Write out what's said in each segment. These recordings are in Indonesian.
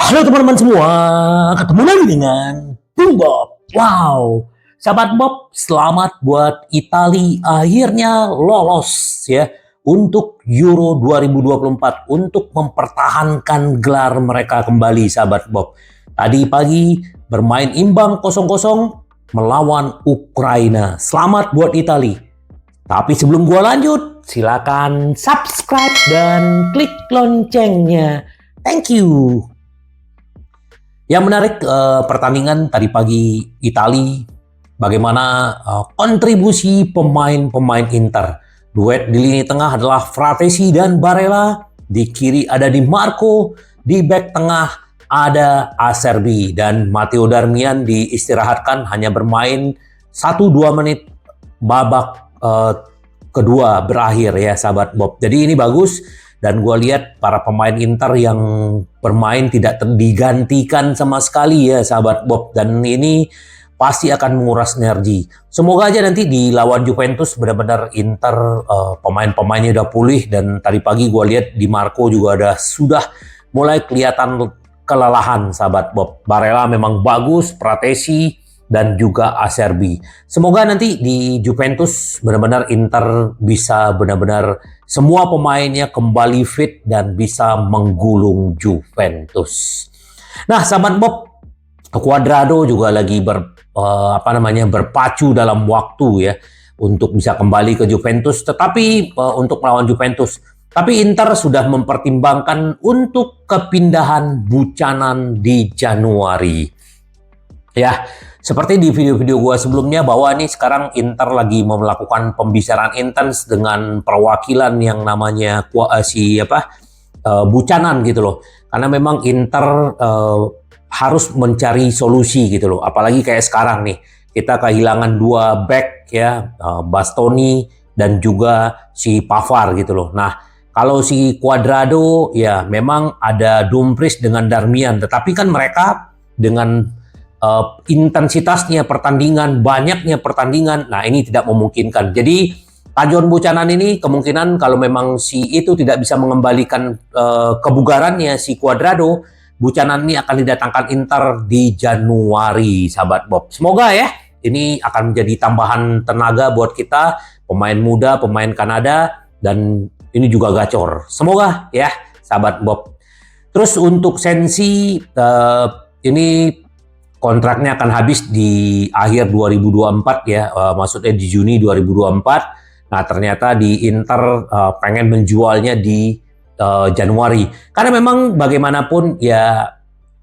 Halo teman-teman semua, ketemu lagi dengan Bung Bob. Wow, sahabat Bob, selamat buat Italia akhirnya lolos ya untuk Euro 2024 untuk mempertahankan gelar mereka kembali, sahabat Bob. Tadi pagi bermain imbang 0-0 melawan Ukraina. Selamat buat Italia. Tapi sebelum gua lanjut, silakan subscribe dan klik loncengnya. Thank you. Yang menarik pertandingan tadi pagi Italia, bagaimana kontribusi pemain-pemain Inter. Duet di lini tengah adalah Fratesi dan Barella, di kiri ada Di Marco, di bek tengah ada Acerbi, dan Matteo Darmian diistirahatkan hanya bermain 1-2 menit babak kedua berakhir ya sahabat Bob. Jadi ini bagus. Dan gue lihat para pemain Inter yang bermain tidak digantikan sama sekali ya sahabat Bob. Dan ini pasti akan menguras energi. Semoga aja nanti di lawan Juventus benar-benar Inter pemain-pemainnya udah pulih. Dan tadi pagi gue lihat Di Marco juga sudah mulai kelihatan kelelahan sahabat Bob. Barella memang bagus, Fratesi dan juga Acerbi. Semoga nanti di Juventus benar-benar Inter bisa benar-benar semua pemainnya kembali fit dan bisa menggulung Juventus. Nah, sahabat Bob, Cuadrado juga lagi berpacu dalam waktu ya untuk bisa kembali ke Juventus, tetapi untuk melawan Juventus. Tapi Inter sudah mempertimbangkan untuk kepindahan Buchanan di Januari. Ya, seperti di video-video gue sebelumnya bahwa nih sekarang Inter lagi melakukan pembicaraan intens dengan perwakilan yang namanya Buchanan gitu loh. Karena memang Inter harus mencari solusi gitu loh. Apalagi kayak sekarang nih kita kehilangan 2 back ya, Bastoni dan juga si Pavard gitu loh. Nah, kalau si Cuadrado ya memang ada Dumfries dengan Darmian, tetapi kan mereka dengan intensitasnya pertandingan, banyaknya pertandingan, nah ini tidak memungkinkan. Jadi John Buchanan ini kemungkinan kalau memang si itu tidak bisa mengembalikan kebugarannya si Cuadrado, Buchanan ini akan didatangkan Inter di Januari, sahabat Bob. Semoga ya ini akan menjadi tambahan tenaga buat kita, pemain muda, pemain Kanada, dan ini juga gacor. Semoga ya, sahabat Bob. Terus untuk Sensi ini kontraknya akan habis di akhir 2024 ya, maksudnya di Juni 2024. Nah, ternyata di Inter pengen menjualnya di Januari. Karena memang bagaimanapun ya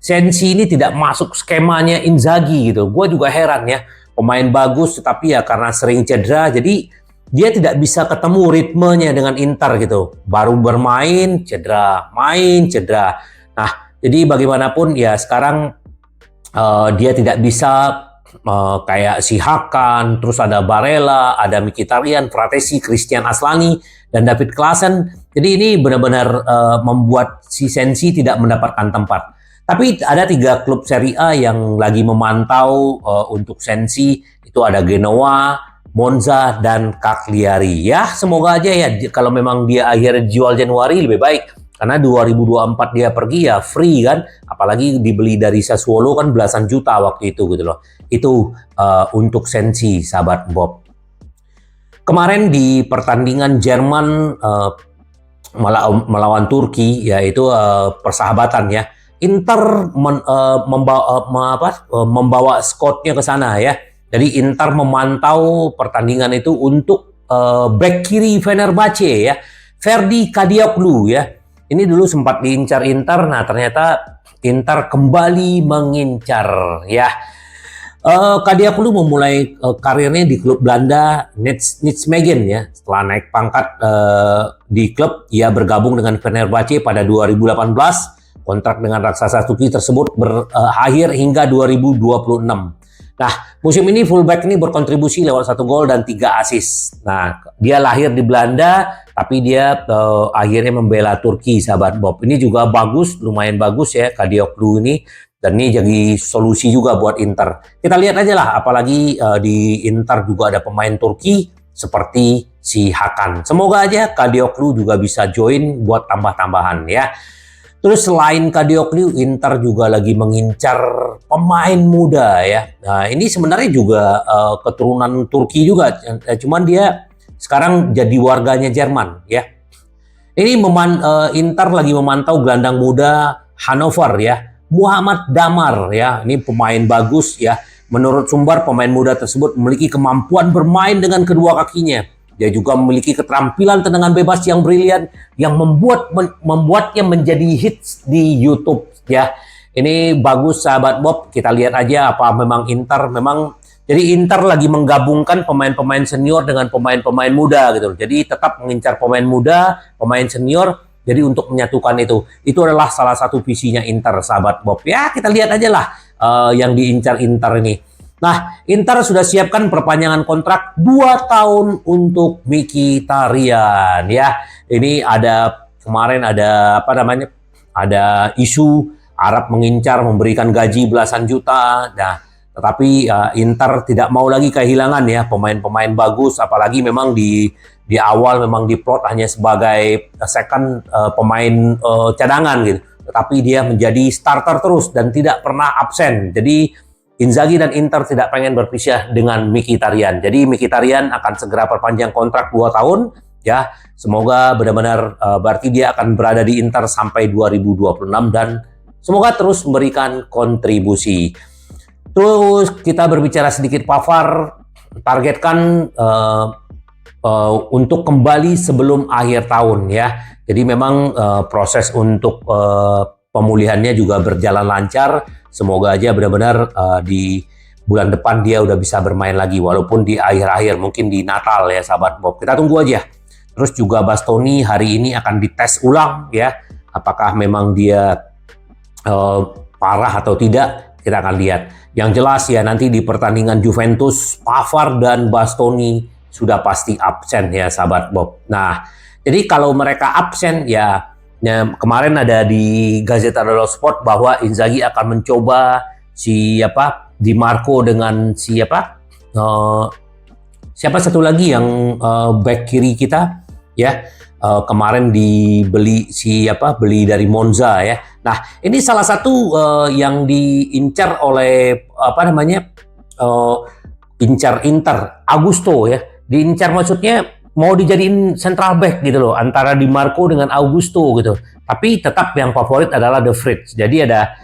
Sensi ini tidak masuk skemanya Inzaghi gitu. Gue juga heran ya, pemain bagus tetapi ya karena sering cedera jadi dia tidak bisa ketemu ritmenya dengan Inter gitu. Baru bermain cedera, main cedera. Nah, jadi bagaimanapun ya sekarang dia tidak bisa kayak si Hakan, terus ada Barella, ada Mkhitaryan, Fratesi, Christian Aslani, dan David Klaassen. Jadi ini benar-benar membuat si Sensi tidak mendapatkan tempat. Tapi ada 3 klub Serie A yang lagi memantau untuk Sensi. Itu ada Genoa, Monza, dan Cagliari. Ya, semoga aja ya kalau memang dia akhirnya jual Januari lebih baik. Karena 2024 dia pergi ya free kan, apalagi dibeli dari Sassuolo kan belasan juta waktu itu gitu loh. Itu untuk Sensi, sahabat Bob. Kemarin di pertandingan Jerman melawan Turki, yaitu persahabatan ya. Inter membawa squadnya ke sana ya. Jadi Inter memantau pertandingan itu untuk back kiri Fenerbahce ya, Ferdi Kadioglu ya. Ini dulu sempat diincar Inter, nah ternyata Inter kembali mengincar ya. Kadioglu memulai karirnya di klub Belanda Nijmegen ya. Setelah naik pangkat di klub, ia bergabung dengan Fenerbahce pada 2018. Kontrak dengan raksasa Turki tersebut berakhir hingga 2026. Nah, musim ini fullback ini berkontribusi lewat 1 gol dan 3 assist. Nah, dia lahir di Belanda, tapi dia akhirnya membela Turki, sahabat Bob. Ini juga bagus, lumayan bagus ya Kadioglu ini. Dan ini jadi solusi juga buat Inter. Kita lihat aja lah, apalagi di Inter juga ada pemain Turki seperti si Hakan. Semoga aja Kadioglu juga bisa join buat tambah-tambahan ya. Terus selain Kadioglu, Inter juga lagi mengincar pemain muda ya. Nah, ini sebenarnya juga keturunan Turki juga, cuman dia sekarang jadi warganya Jerman ya. Ini Inter lagi memantau gelandang muda Hannover ya, Muhammad Damar ya. Ini pemain bagus ya. Menurut sumber, pemain muda tersebut memiliki kemampuan bermain dengan kedua kakinya. Dia juga memiliki keterampilan tendangan bebas yang brilian yang membuatnya menjadi hits di YouTube ya. Ini bagus sahabat Bob, kita lihat aja apa memang Inter jadi Inter lagi menggabungkan pemain-pemain senior dengan pemain-pemain muda gitu. Jadi tetap mengincar pemain muda, pemain senior. Jadi untuk menyatukan itu adalah salah satu visinya Inter sahabat Bob. Ya kita lihat aja lah yang diincar Inter ini. Nah, Inter sudah siapkan perpanjangan kontrak 2 tahun untuk Mkhitaryan ya. Ini kemarin ada ada isu Arab mengincar memberikan gaji belasan juta. Nah, tetapi Inter tidak mau lagi kehilangan ya pemain-pemain bagus, apalagi memang di awal memang diplot hanya sebagai second pemain cadangan gitu. Tetapi dia menjadi starter terus dan tidak pernah absen. Jadi Inzaghi dan Inter tidak pengen berpisah dengan Mkhitaryan. Jadi Mkhitaryan akan segera perpanjang kontrak 2 tahun ya. Semoga benar-benar berarti dia akan berada di Inter sampai 2026 dan semoga terus memberikan kontribusi. Terus kita berbicara sedikit Pavard, targetkan untuk kembali sebelum akhir tahun ya. Jadi memang proses untuk pemulihannya juga berjalan lancar. Semoga aja benar-benar di bulan depan dia udah bisa bermain lagi, walaupun di akhir-akhir mungkin di Natal ya sahabat Bob. Kita tunggu aja. Terus juga Bastoni hari ini akan dites ulang ya, apakah memang dia parah atau tidak, kita akan lihat. Yang jelas ya nanti di pertandingan Juventus, Pavard dan Bastoni sudah pasti absen ya sahabat Bob. Nah, jadi kalau mereka absen ya kemarin ada di Gazzetta dello Sport bahwa Inzaghi akan mencoba Di Marco dengan siapa satu lagi yang back kiri kita ya. Kemarin beli dari Monza ya. Nah, ini salah satu yang diincar oleh incar Inter, Augusto ya. Diincar maksudnya mau dijadiin central back gitu loh, antara Di Marco dengan Augusto gitu. Tapi tetap yang favorit adalah De Vrij. Jadi ada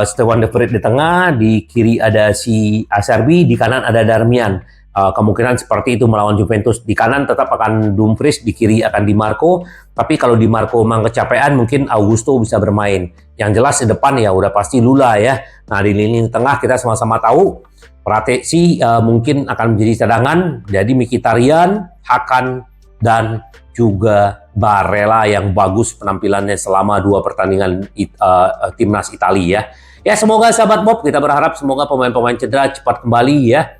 Stefan De Vrij di tengah, di kiri ada si Acerbi, di kanan ada Darmian. Kemungkinan seperti itu melawan Juventus. Di kanan tetap akan Dumfries, di kiri akan Di Marco. Tapi kalau Di Marco memang kecapean, mungkin Augusto bisa bermain. Yang jelas di depan ya udah pasti Lula ya. Nah di lini tengah kita sama-sama tahu Pratesi mungkin akan menjadi cadangan. Jadi Mkhitaryan, Hakan, dan juga Barella yang bagus penampilannya selama 2 pertandingan timnas Italia ya. Ya semoga sahabat Bob, kita berharap semoga pemain-pemain cedera cepat kembali ya.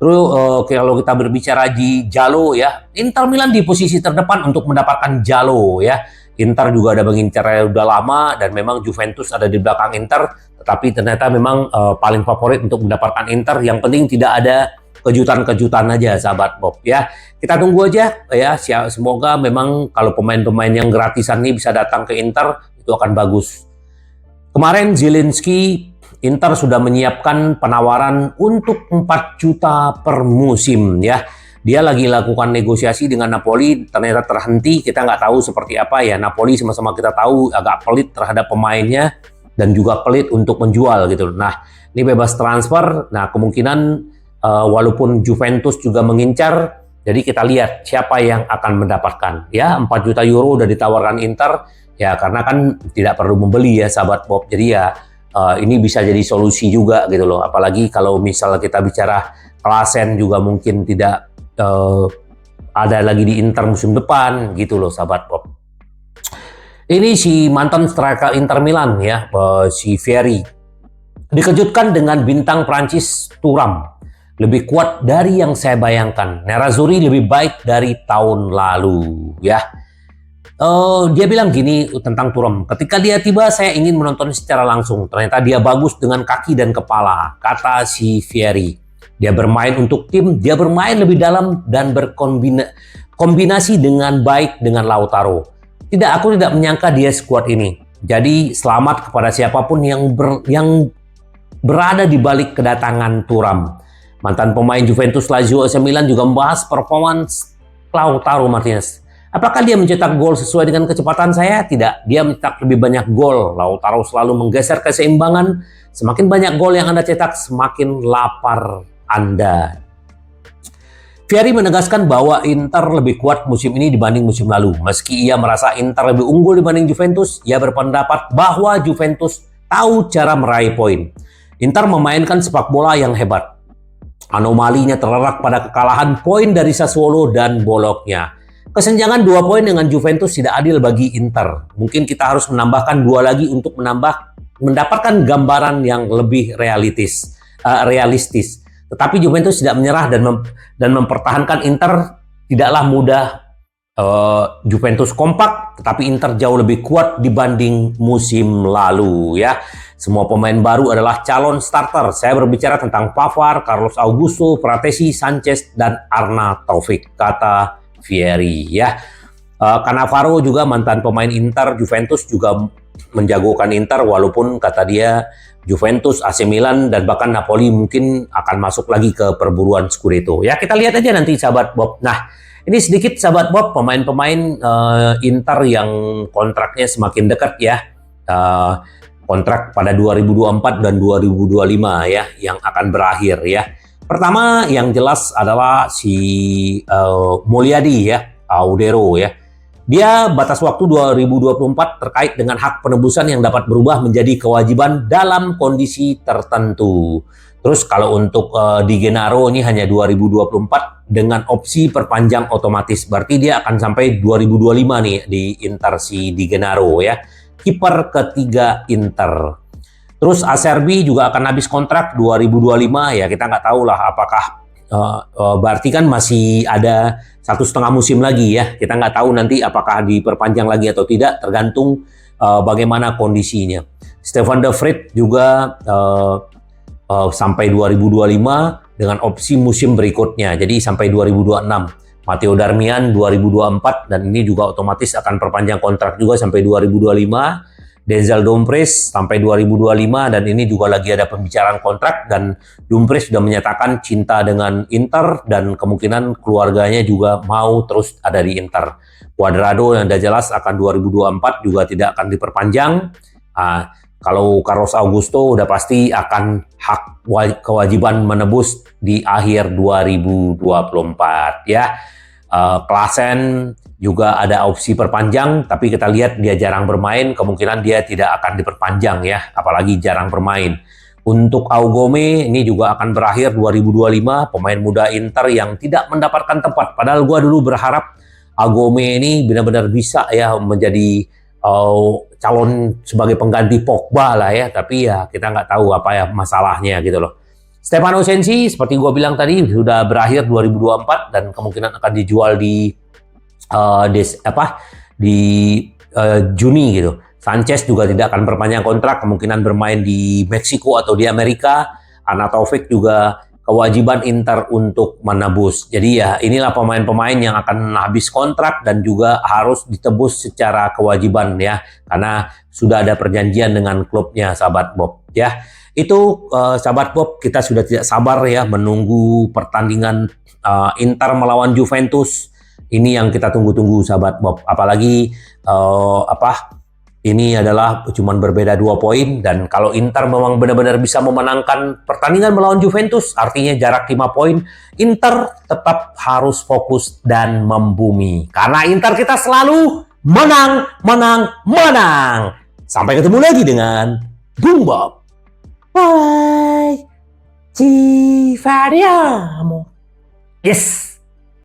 Terus kalau kita berbicara di Jalo ya, Inter Milan di posisi terdepan untuk mendapatkan Jalo ya. Inter juga ada mengincar udah lama dan memang Juventus ada di belakang Inter, tetapi ternyata memang paling favorit untuk mendapatkan Inter. Yang penting tidak ada kejutan-kejutan aja sahabat Bob ya. Kita tunggu aja ya, semoga memang kalau pemain-pemain yang gratisan ini bisa datang ke Inter itu akan bagus. Kemarin Zielinski, Inter sudah menyiapkan penawaran untuk 4 juta per musim ya. Dia lagi lakukan negosiasi dengan Napoli, ternyata terhenti. Kita nggak tahu seperti apa ya. Napoli sama-sama kita tahu agak pelit terhadap pemainnya dan juga pelit untuk menjual gitu. Nah, ini bebas transfer. Nah, kemungkinan walaupun Juventus juga mengincar, jadi kita lihat siapa yang akan mendapatkan. Ya, 4 juta euro udah ditawarkan Inter. Ya, karena kan tidak perlu membeli ya sahabat Bob. Jadi ya ini bisa jadi solusi juga gitu loh. Apalagi kalau misal kita bicara Klaassen juga mungkin tidak ada lagi di Inter musim depan gitu loh sahabat Bob. Ini si mantan striker Inter Milan ya, si Vieri dikejutkan dengan bintang Prancis Thuram. Lebih kuat dari yang saya bayangkan. Nerazzurri lebih baik dari tahun lalu ya. Dia bilang gini tentang Thuram, ketika dia tiba saya ingin menonton secara langsung. Ternyata dia bagus dengan kaki dan kepala, kata si Vieri. Dia bermain untuk tim, dia bermain lebih dalam dan berkombinasi dengan baik dengan Lautaro. Aku tidak menyangka dia sekuat ini. Jadi selamat kepada siapapun yang berada di balik kedatangan Thuram. Mantan pemain Juventus, Lazio, AC Milan juga membahas performance Lautaro Martinez. Apakah dia mencetak gol sesuai dengan kecepatan saya? Tidak, dia mencetak lebih banyak gol. Lautaro selalu menggeser keseimbangan. Semakin banyak gol yang Anda cetak, semakin lapar Anda. Vieri menegaskan bahwa Inter lebih kuat musim ini dibanding musim lalu. Meski ia merasa Inter lebih unggul dibanding Juventus, ia berpendapat bahwa Juventus tahu cara meraih poin. Inter memainkan sepak bola yang hebat. Anomalinya terletak pada kekalahan poin dari Sassuolo dan Bologna. Kesenjangan 2 poin dengan Juventus tidak adil bagi Inter. Mungkin kita harus menambahkan 2 lagi untuk mendapatkan gambaran yang lebih realistis. Tetapi Juventus tidak menyerah dan mempertahankan Inter tidaklah mudah. Juventus kompak, tetapi Inter jauh lebih kuat dibanding musim lalu ya. Semua pemain baru adalah calon starter. Saya berbicara tentang Pavard, Carlos Augusto, Pratesi, Sanchez, dan Arnautovic, kata Vieri ya. Cannavaro juga mantan pemain Inter, Juventus juga menjagokan Inter walaupun kata dia Juventus, AC Milan, dan bahkan Napoli mungkin akan masuk lagi ke perburuan Scudetto. Ya, kita lihat aja nanti sahabat Bob. Nah, ini sedikit sahabat Bob pemain-pemain Inter yang kontraknya semakin dekat ya. Kontrak pada 2024 dan 2025 ya yang akan berakhir ya. Pertama yang jelas adalah si Mulyadi ya, Audero ya. Dia batas waktu 2024 terkait dengan hak penebusan yang dapat berubah menjadi kewajiban dalam kondisi tertentu. Terus kalau untuk Di Gennaro ini hanya 2024 dengan opsi perpanjang otomatis. Berarti dia akan sampai 2025 nih di Inter si Di Gennaro ya. Kiper ketiga Inter. Terus Acerbi juga akan habis kontrak 2025 ya, kita nggak tahu lah apakah berarti kan masih ada 1,5 musim lagi ya. Kita nggak tahu nanti apakah diperpanjang lagi atau tidak, tergantung bagaimana kondisinya. Stefan de Vrij juga sampai 2025 dengan opsi musim berikutnya, jadi sampai 2026. Matteo Darmian 2024 dan ini juga otomatis akan perpanjang kontrak juga sampai 2025. Denzel Dumfries sampai 2025 dan ini juga lagi ada pembicaraan kontrak dan Dumfries sudah menyatakan cinta dengan Inter dan kemungkinan keluarganya juga mau terus ada di Inter. Cuadrado yang sudah jelas akan 2024 juga tidak akan diperpanjang. Kalau Carlos Augusto udah pasti akan hak kewajiban menebus di akhir 2024 ya. Klaassen juga ada opsi perpanjang, tapi kita lihat dia jarang bermain, kemungkinan dia tidak akan diperpanjang ya, apalagi jarang bermain. Untuk Augome ini juga akan berakhir 2025, pemain muda Inter yang tidak mendapatkan tempat. Padahal gua dulu berharap Augome ini benar-benar bisa ya menjadi calon sebagai pengganti Pogba lah ya, tapi ya kita nggak tahu apa ya masalahnya gitu loh. Stefano Sensi seperti gue bilang tadi sudah berakhir 2024 dan kemungkinan akan dijual di Juni gitu. Sanchez juga tidak akan perpanjang kontrak, kemungkinan bermain di Meksiko atau di Amerika. Arnautovic juga kewajiban Inter untuk menebus. Jadi ya inilah pemain-pemain yang akan habis kontrak dan juga harus ditebus secara kewajiban ya, karena sudah ada perjanjian dengan klubnya sahabat Bob ya. Itu sahabat Bob, kita sudah tidak sabar ya menunggu pertandingan Inter melawan Juventus. Ini yang kita tunggu-tunggu sahabat Bob. Apalagi ini adalah cuman berbeda 2 poin dan kalau Inter memang benar-benar bisa memenangkan pertandingan melawan Juventus, artinya jarak 5 poin, Inter tetap harus fokus dan membumi. Karena Inter kita selalu menang, menang, menang. Sampai ketemu lagi dengan Bung Bob. Bye. Ci vediamo. Yes.